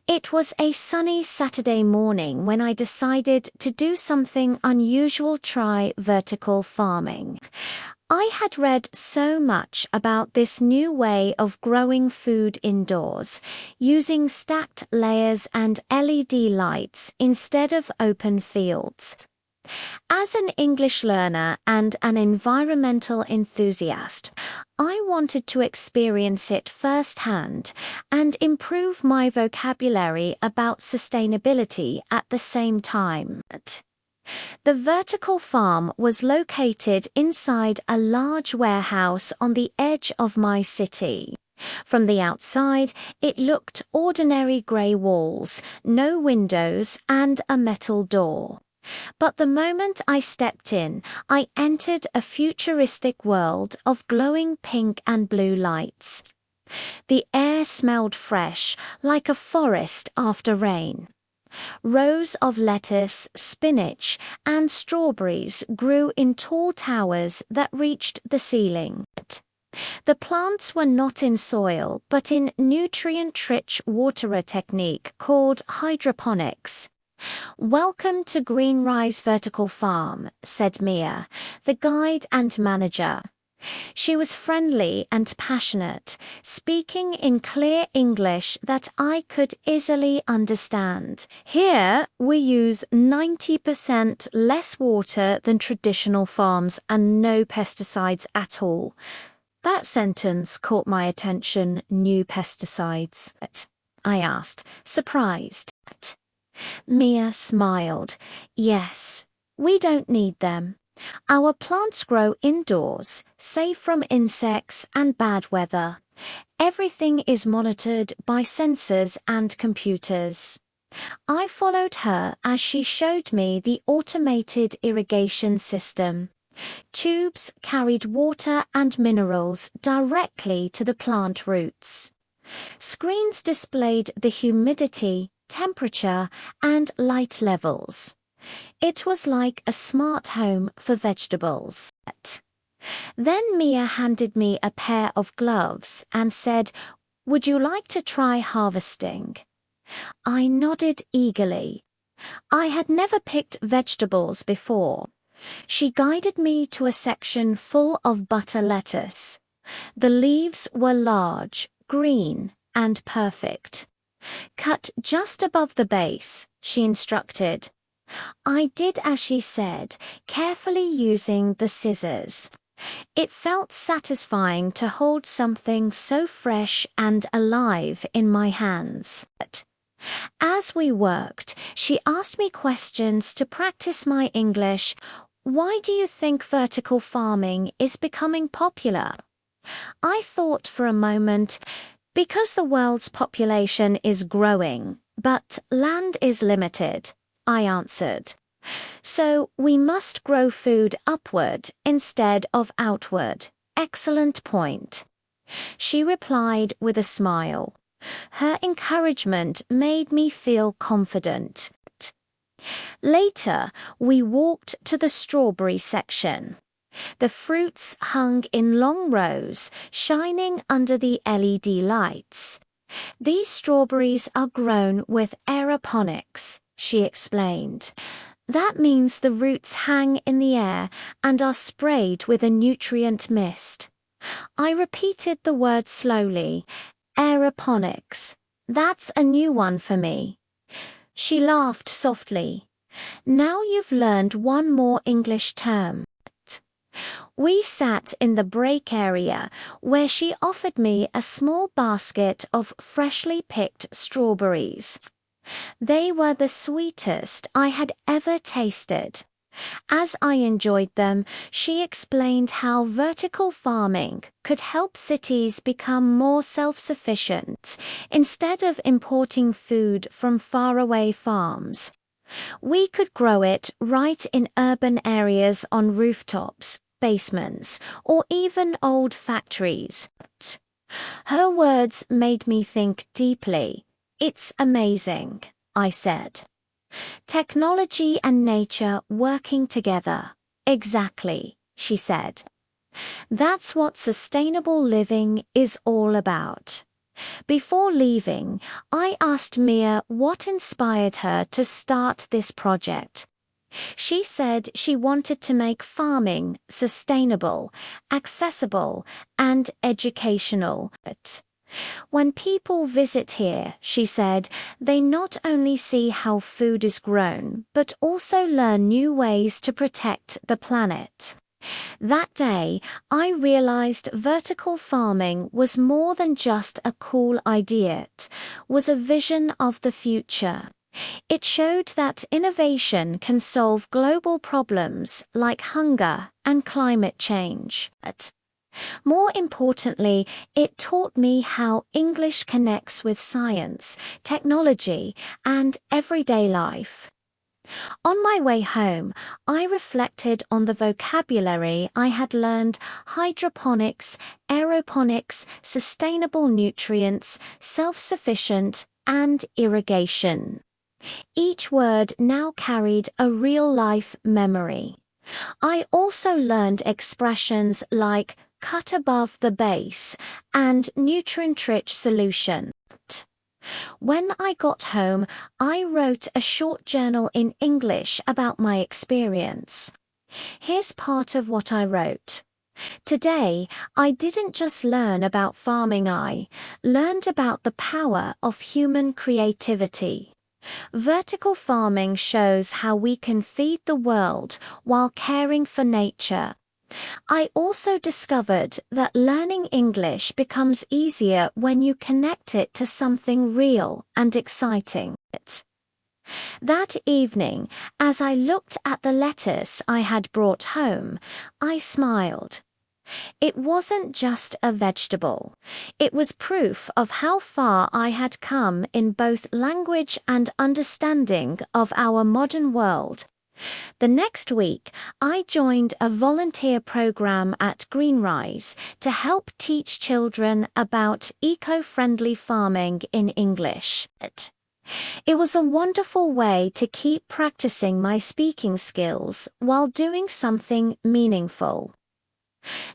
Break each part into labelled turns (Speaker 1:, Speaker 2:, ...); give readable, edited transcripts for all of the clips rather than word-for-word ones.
Speaker 1: It was a sunny Saturday morning when I decided to do something unusual, try vertical farming. I had read so much about this new way of growing food indoors, using stacked layers and LED lights instead of open fields. As an English learner and an environmental enthusiast, I wanted to experience it firsthand and improve my vocabulary about sustainability at the same time. The vertical farm was located inside a large warehouse on the edge of my city. From the outside, it looked ordinary grey walls, no windows, and a metal door. But the moment I stepped in, I entered a futuristic world of glowing pink and blue lights. The air smelled fresh, like a forest after rain. Rows of lettuce, spinach, and strawberries grew in tall towers that reached the ceiling. The plants were not in soil, but in nutrient-rich water technique called hydroponics. "Welcome to Green Rise Vertical Farm," said Mia, the guide and manager. She was friendly and passionate, speaking in clear English that I could easily understand. "Here, we use 90% less water than traditional farms and no pesticides at all." That sentence caught my attention. "New pesticides?" I asked, surprised. Mia smiled. "Yes, we don't need them. Our plants grow indoors, safe from insects and bad weather. Everything is monitored by sensors and computers." I followed her as she showed me the automated irrigation system. Tubes carried water and minerals directly to the plant roots. Screens displayed the humidity, temperature, and light levels. It was like a smart home for vegetables. Then Mia handed me a pair of gloves and said, "Would you like to try harvesting?" I nodded eagerly. I had never picked vegetables before. She guided me to a section full of butter lettuce. The leaves were large, green, and perfect. "Cut just above the base," she instructed. I did as she said, carefully using the scissors. It felt satisfying to hold something so fresh and alive in my hands. As we worked, she asked me questions to practice my English. "Why do you think vertical farming is becoming popular?" I thought for a moment. "Because the world's population is growing, but land is limited," I answered. "So we must grow food upward instead of outward." "Excellent point," she replied with a smile. Her encouragement made me feel confident. Later, we walked to the strawberry section. The fruits hung in long rows, shining under the LED lights. "These strawberries are grown with aeroponics," she explained. "That means the roots hang in the air and are sprayed with a nutrient mist." I repeated the word slowly. "Aeroponics. That's a new one for me." She laughed softly. "Now you've learned one more English term." We sat in the break area where she offered me a small basket of freshly picked strawberries. They were the sweetest I had ever tasted. As I enjoyed them, she explained how vertical farming could help cities become more self-sufficient instead of importing food from faraway farms. We could grow it right in urban areas on rooftops, basements, or even old factories. Her words made me think deeply. "It's amazing," I said. "Technology and nature working together." "Exactly," she said. "That's what sustainable living is all about." Before leaving, I asked Mia what inspired her to start this project. She said she wanted to make farming sustainable, accessible, and educational. When people visit here, she said, they not only see how food is grown, but also learn new ways to protect the planet. That day, I realized vertical farming was more than just a cool idea. It was a vision of the future. It showed that innovation can solve global problems like hunger and climate change. More importantly, it taught me how English connects with science, technology, and everyday life. On my way home, I reflected on the vocabulary I had learned: hydroponics, aeroponics, sustainable nutrients, self-sufficient, and irrigation. Each word now carried a real-life memory. I also learned expressions like cut above the base and nutrient-rich solution. When I got home, I wrote a short journal in English about my experience. Here's part of what I wrote. Today, I didn't just learn about farming, I learned about the power of human creativity. Vertical farming shows how we can feed the world while caring for nature. I also discovered that learning English becomes easier when you connect it to something real and exciting. That evening, as I looked at the lettuce I had brought home, I smiled. It wasn't just a vegetable. It was proof of how far I had come in both language and understanding of our modern world. The next week, I joined a volunteer program at Greenrise to help teach children about eco-friendly farming in English. It was a wonderful way to keep practicing my speaking skills while doing something meaningful.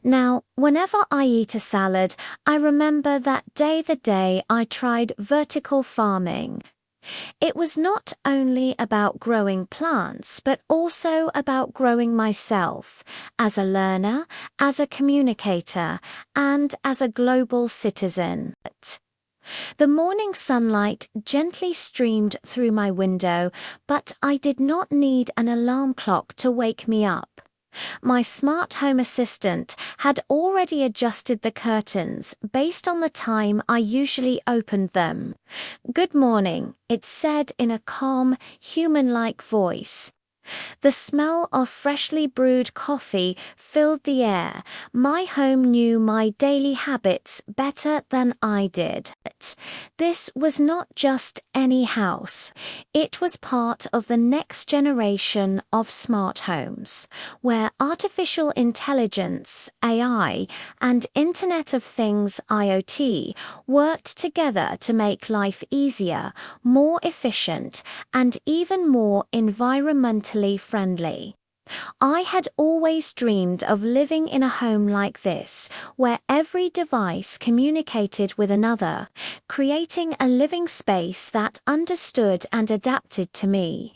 Speaker 1: Now, whenever I eat a salad, I remember that day, the day I tried vertical farming. It was not only about growing plants, but also about growing myself as a learner, as a communicator, and as a global citizen. The morning sunlight gently streamed through my window, but I did not need an alarm clock to wake me up. My smart home assistant had already adjusted the curtains based on the time I usually opened them. "Good morning," it said in a calm, human-like voice. The smell of freshly brewed coffee filled the air. My home knew my daily habits better than I did. This was not just any house. It was part of the next generation of smart homes, where artificial intelligence, AI, and Internet of Things, IoT, worked together to make life easier, more efficient, and even more environmentally friendly. I had always dreamed of living in a home like this, where every device communicated with another, creating a living space that understood and adapted to me.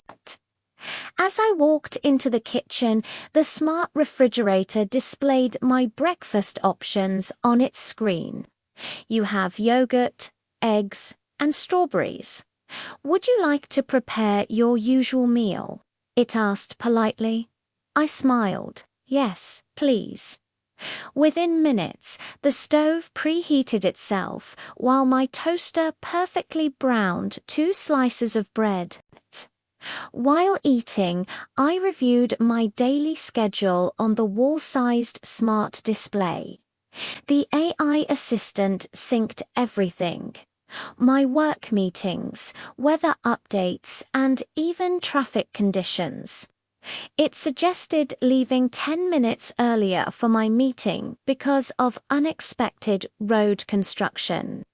Speaker 1: As I walked into the kitchen, the smart refrigerator displayed my breakfast options on its screen. You have yogurt, eggs, and strawberries. Would you like to prepare your usual meal? It asked politely. I smiled. Yes, please. Within minutes, the stove preheated itself, while my toaster perfectly browned 2 slices of bread. While eating, I reviewed my daily schedule on the wall-sized smart display. The AI assistant synced everything: my work meetings, weather updates, and even traffic conditions. It suggested leaving 10 minutes earlier for my meeting because of unexpected road construction.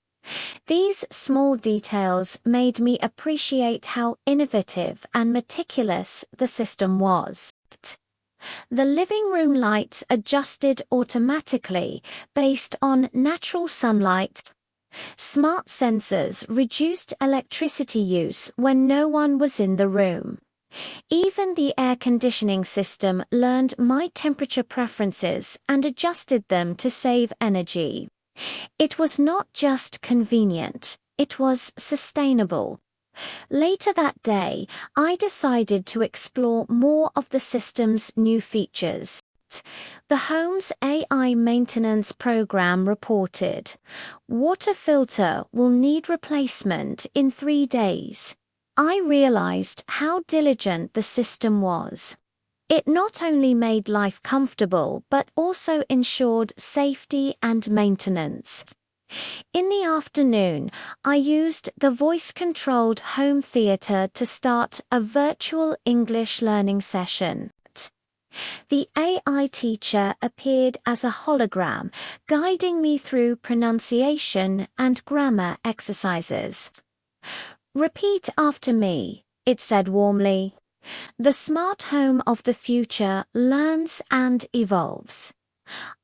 Speaker 1: These small details made me appreciate how innovative and meticulous the system was. The living room lights adjusted automatically based on natural sunlight. Smart sensors reduced electricity use when no one was in the room. Even the air conditioning system learned my temperature preferences and adjusted them to save energy. It was not just convenient, it was sustainable. Later that day, I decided to explore more of the system's new features. The home's AI maintenance program reported, "Water filter will need replacement in 3 days." I realized how diligent the system was. It not only made life comfortable but also ensured safety and maintenance. In the afternoon, I used the voice-controlled home theater to start a virtual English learning session. The AI teacher appeared as a hologram, guiding me through pronunciation and grammar exercises. "Repeat after me," it said warmly. "The smart home of the future learns and evolves."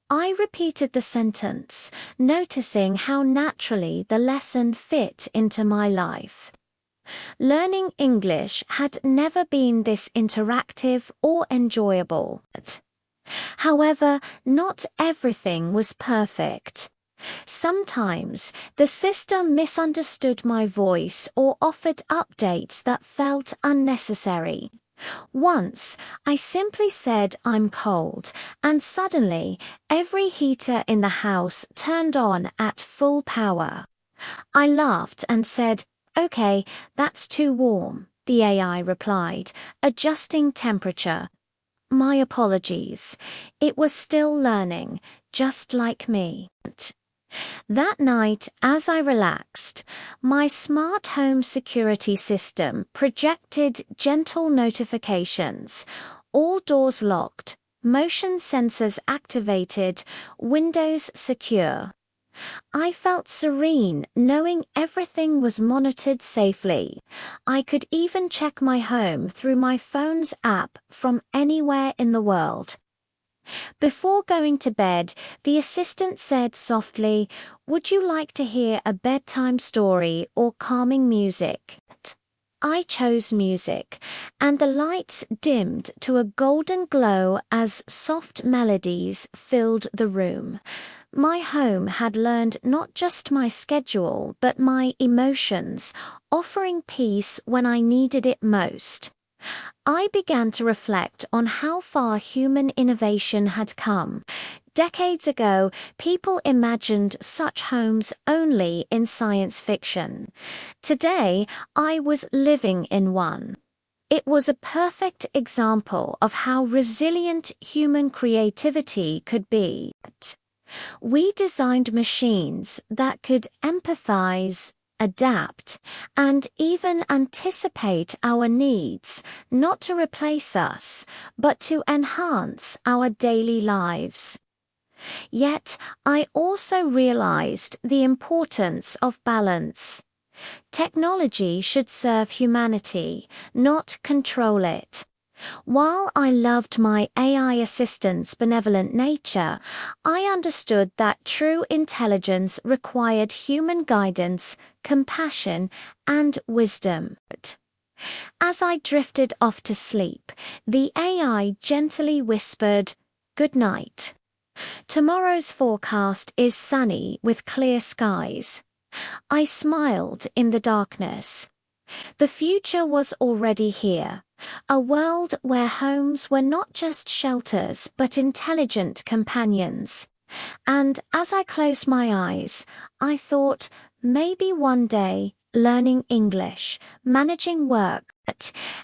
Speaker 1: I repeated the sentence, noticing how naturally the lesson fit into my life. Learning English had never been this interactive or enjoyable. However, not everything was perfect. Sometimes the system misunderstood my voice or offered updates that felt unnecessary. Once, I simply said "I'm cold," and suddenly every heater in the house turned on at full power. I laughed and said, "Okay, that's too warm," the AI replied, adjusting temperature. My apologies. It was still learning, just like me. That night, as I relaxed, my smart home security system projected gentle notifications: all doors locked, motion sensors activated, windows secure. I felt serene knowing everything was monitored safely. I could even check my home through my phone's app from anywhere in the world. Before going to bed, the assistant said softly, "Would you like to hear a bedtime story or calming music?" I chose music, and the lights dimmed to a golden glow as soft melodies filled the room. My home had learned not just my schedule but my emotions, offering peace when I needed it most. I began to reflect on how far human innovation had come. Decades ago, people imagined such homes only in science fiction. Today, I was living in one. It was a perfect example of how resilient human creativity could be. We designed machines that could empathize, adapt, and even anticipate our needs, not to replace us, but to enhance our daily lives. Yet, I also realized the importance of balance. Technology should serve humanity, not control it. While I loved my AI assistant's benevolent nature, I understood that true intelligence required human guidance, compassion, and wisdom. As I drifted off to sleep, the AI gently whispered, "Good night. Tomorrow's forecast is sunny with clear skies." I smiled in the darkness. The future was already here, a world where homes were not just shelters but intelligent companions. And as I closed my eyes, I thought, maybe one day, learning English, managing work,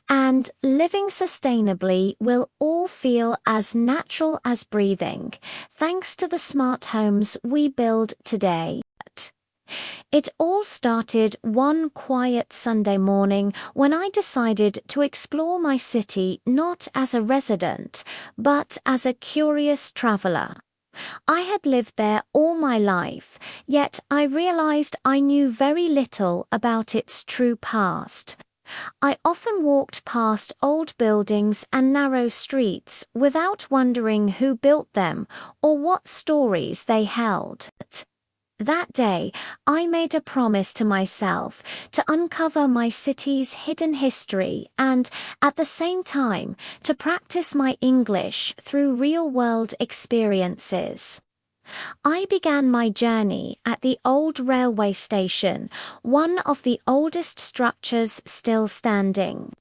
Speaker 1: and living sustainably will all feel as natural as breathing, thanks to the smart homes we build today. It all started one quiet Sunday morning when I decided to explore my city not as a resident, but as a curious traveler. I had lived there all my life, yet I realized I knew very little about its true past. I often walked past old buildings and narrow streets without wondering who built them or what stories they held. That day, I made a promise to myself to uncover my city's hidden history and, at the same time, to practice my English through real-world experiences. I began my journey at the old railway station, one of the oldest structures still standing.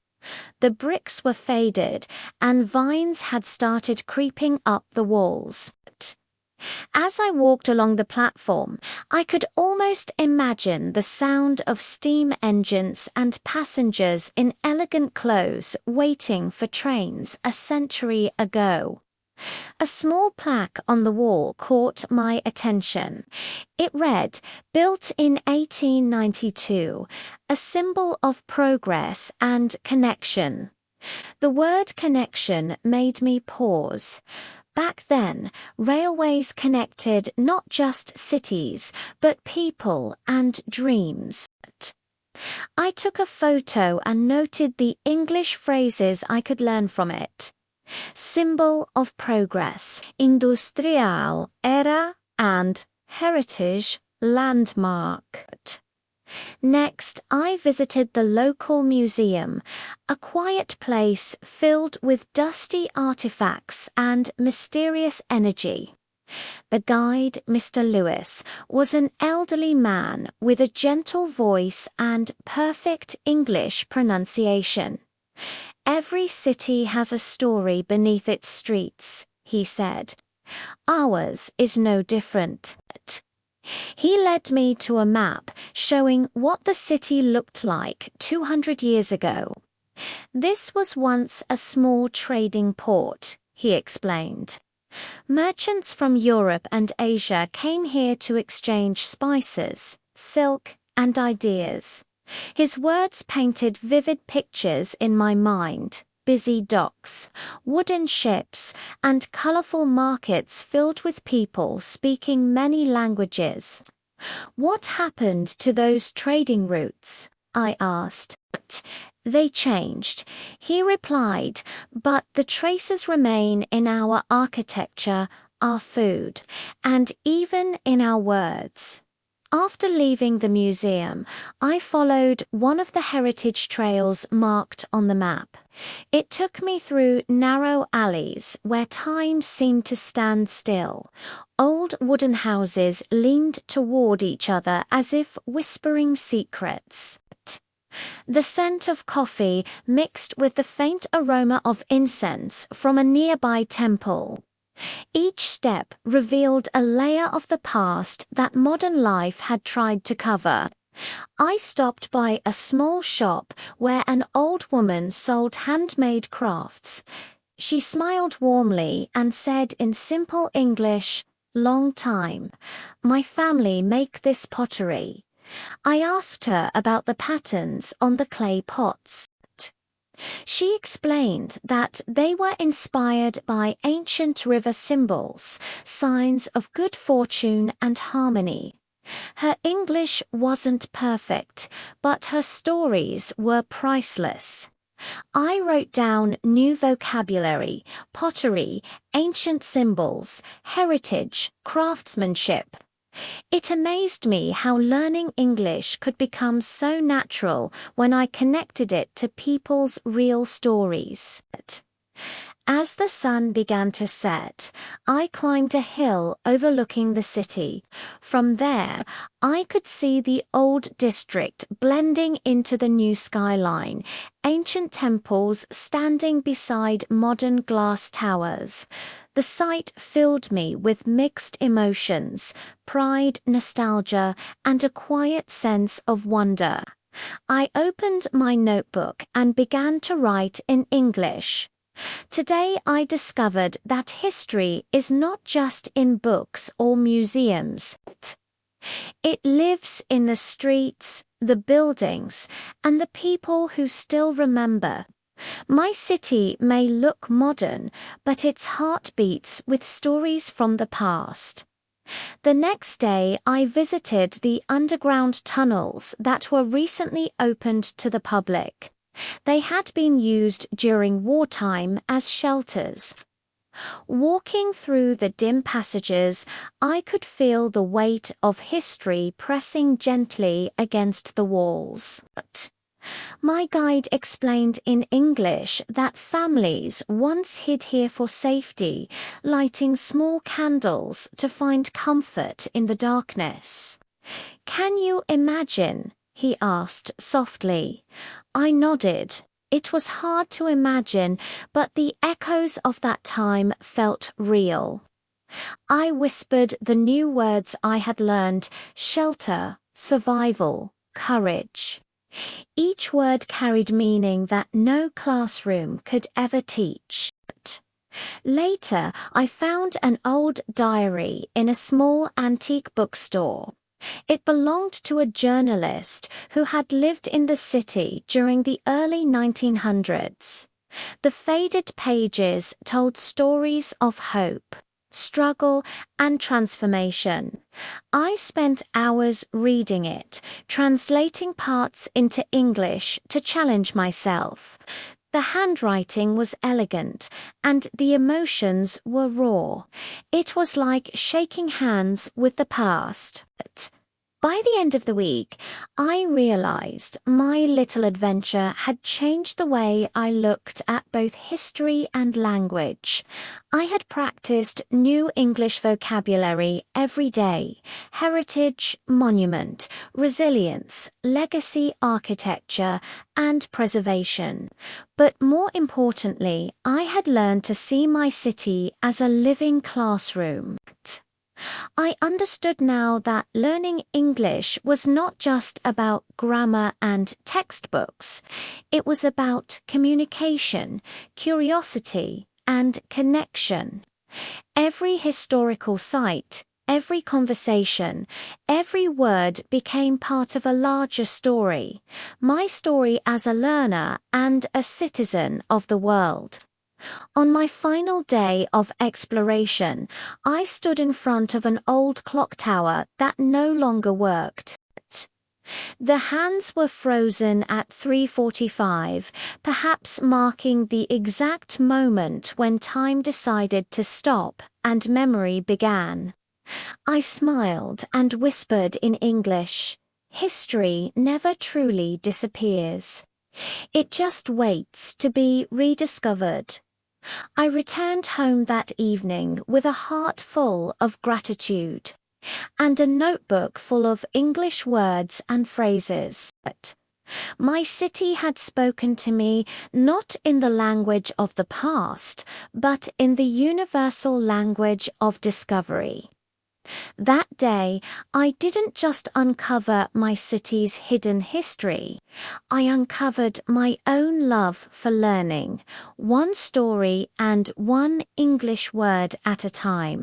Speaker 1: The bricks were faded, and vines had started creeping up the walls. As I walked along the platform, I could almost imagine the sound of steam engines and passengers in elegant clothes waiting for trains a century ago. A small plaque on the wall caught my attention. It read, "Built in 1892, a symbol of progress and connection." The word connection made me pause. Back then, railways connected not just cities, but people and dreams. I took a photo and noted the English phrases I could learn from it. Symbol of progress, industrial era, and heritage landmark. Next, I visited the local museum, a quiet place filled with dusty artifacts and mysterious energy. The guide, Mr. Lewis, was an elderly man with a gentle voice and perfect English pronunciation. "Every city has a story beneath its streets," he said. "Ours is no different." He led me to a map showing what the city looked like 200 years ago. "This was once a small trading port," he explained. "Merchants from Europe and Asia came here to exchange spices, silk, and ideas." His words painted vivid pictures in my mind: busy docks, wooden ships, and colorful markets filled with people speaking many languages. "What happened to those trading routes?" I asked. "They changed," he replied, "but the traces remain in our architecture, our food, and even in our words." After leaving the museum, I followed one of the heritage trails marked on the map. It took me through narrow alleys where time seemed to stand still. Old wooden houses leaned toward each other as if whispering secrets. The scent of coffee mixed with the faint aroma of incense from a nearby temple. Each step revealed a layer of the past that modern life had tried to cover. I stopped by a small shop where an old woman sold handmade crafts. She smiled warmly and said in simple English, "Long time. My family make this pottery." I asked her about the patterns on the clay pots. She explained that they were inspired by ancient river symbols, signs of good fortune and harmony. Her English wasn't perfect, but her stories were priceless. I wrote down new vocabulary, pottery, ancient symbols, heritage, craftsmanship. It amazed me how learning English could become so natural when I connected it to people's real stories. As the sun began to set, I climbed a hill overlooking the city. From there, I could see the old district blending into the new skyline, ancient temples standing beside modern glass towers. The sight filled me with mixed emotions: pride, nostalgia, and a quiet sense of wonder. I opened my notebook and began to write in English. Today I discovered that history is not just in books or museums. It lives in the streets, the buildings, and the people who still remember. My city may look modern, but its heart beats with stories from the past. The next day I visited the underground tunnels that were recently opened to the public. They had been used during wartime as shelters. Walking through the dim passages, I could feel the weight of history pressing gently against the walls. My guide explained in English that families once hid here for safety, lighting small candles to find comfort in the darkness. "Can you imagine?" he asked softly. I nodded. It was hard to imagine, but the echoes of that time felt real. I whispered the new words I had learned: shelter, survival, courage. Each word carried meaning that no classroom could ever teach. Later, I found an old diary in a small antique bookstore. It belonged to a journalist who had lived in the city during the early 1900s. The faded pages told stories of hope, struggle, and transformation. I spent hours reading it, translating parts into English to challenge myself. The handwriting was elegant, and the emotions were raw. It was like shaking hands with the past. By the end of the week, I realized my little adventure had changed the way I looked at both history and language. I had practiced new English vocabulary every day: heritage, monument, resilience, legacy, architecture, and preservation. But more importantly, I had learned to see my city as a living classroom. I understood now that learning English was not just about grammar and textbooks. It was about communication, curiosity, and connection. Every historical site, every conversation, every word became part of a larger story, my story as a learner and a citizen of the world. On my final day of exploration, I stood in front of an old clock tower that no longer worked. The hands were frozen at 3:45, perhaps marking the exact moment when time decided to stop and memory began. I smiled and whispered in English, "History never truly disappears. It just waits to be rediscovered." I returned home that evening with a heart full of gratitude and a notebook full of English words and phrases. My city had spoken to me not in the language of the past, but in the universal language of discovery. That day, I didn't just uncover my city's hidden history. I uncovered my own love for learning, one story and one English word at a time.